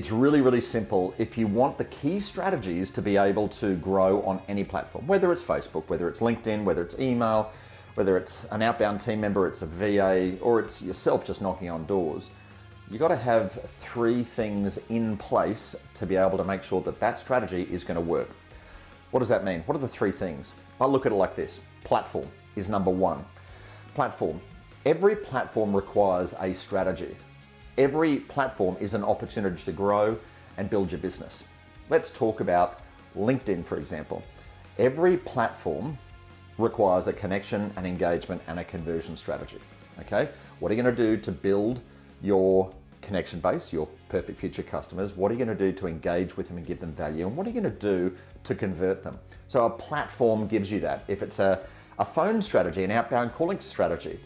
It's really, really simple. If you want the key strategies to be able to grow on any platform, whether it's Facebook, whether it's LinkedIn, whether it's email, whether it's an outbound team member, it's a VA, or it's yourself just knocking on doors, you got to have three things in place to be able to make sure that that strategy is going to work. What does that mean? What are the three things? I look at it like this. Platform is number one. Platform. Every platform requires a strategy. Every platform is an opportunity to grow and build your business. Let's talk about LinkedIn, for example. Every platform requires a connection, an engagement, and a conversion strategy. Okay? What are you going to do to build your connection base, your perfect future customers? What are you going to do to engage with them and give them value? And what are you going to do to convert them? So a platform gives you that. If it's a phone strategy, an outbound calling strategy,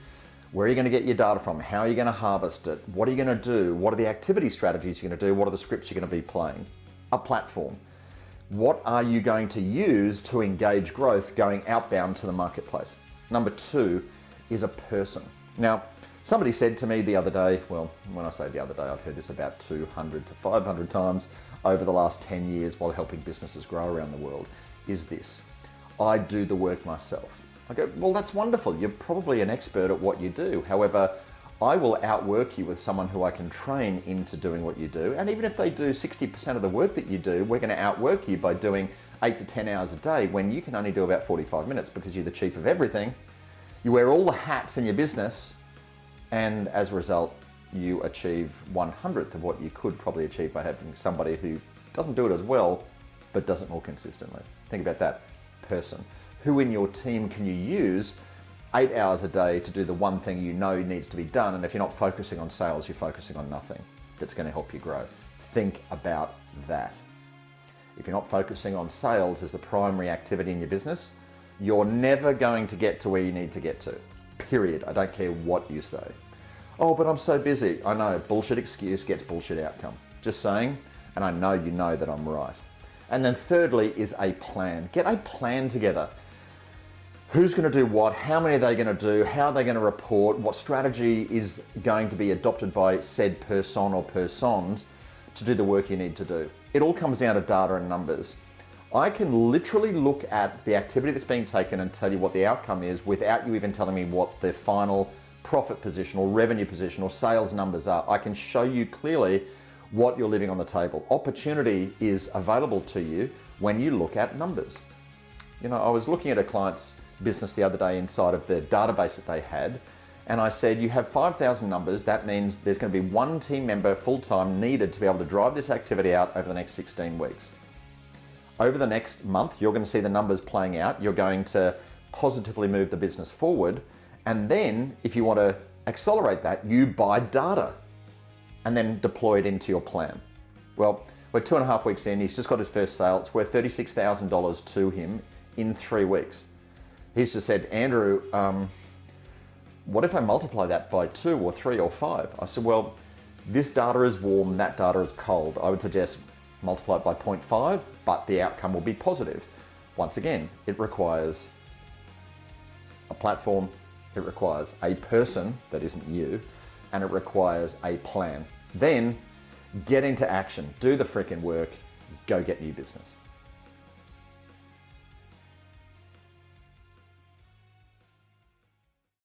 where are you going to get your data from? How are you going to harvest it? What are you going to do? What are the activity strategies you're going to do? What are the scripts you're going to be playing? A platform. What are you going to use to engage growth going outbound to the marketplace? Number two is a person. Now, somebody said to me the other day, well, when I say the other day, I've heard this about 200 to 500 times over the last 10 years while helping businesses grow around the world, is this: I do the work myself. I go, well, that's wonderful. You're probably an expert at what you do. However, I will outwork you with someone who I can train into doing what you do. And even if they do 60% of the work that you do, we're going to outwork you by doing 8 to 10 hours a day when you can only do about 45 minutes because you're the chief of everything. You wear all the hats in your business, and as a result, you achieve 1/100th of what you could probably achieve by having somebody who doesn't do it as well, but does it more consistently. Think about that person. Who in your team can you use 8 hours a day to do the one thing you know needs to be done? And if you're not focusing on sales, you're focusing on nothing that's going to help you grow. Think about that. If you're not focusing on sales as the primary activity in your business, you're never going to get to where you need to get to. Period. I don't care what you say. Oh, but I'm so busy. I know, bullshit excuse gets bullshit outcome. Just saying, and I know you know that I'm right. And then thirdly is a plan. Get a plan together. Who's going to do what? How many are they going to do? How are they going to report? What strategy is going to be adopted by said person or persons to do the work you need to do? It all comes down to data and numbers. I can literally look at the activity that's being taken and tell you what the outcome is without you even telling me what the final profit position or revenue position or sales numbers are. I can show you clearly what you're leaving on the table. Opportunity is available to you when you look at numbers. You know, I was looking at a client's business the other day inside of the database that they had, and I said, you have 5,000 numbers. That means there's going to be one team member full-time needed to be able to drive this activity out over the next 16 weeks. Over the next month, you're going to see the numbers playing out. You're going to positively move the business forward. And then if you want to accelerate that, you buy data and then deploy it into your plan. Well, we're 2.5 weeks in. He's just got his first sale. It's worth $36,000 to him in 3 weeks. He's just said, Andrew, what if I multiply that by 2 or 3 or 5? I said, well, this data is warm, that data is cold. I would suggest multiply it by 0.5, but the outcome will be positive. Once again, it requires a platform, it requires a person that isn't you, and it requires a plan. Then get into action, do the freaking work, go get new business.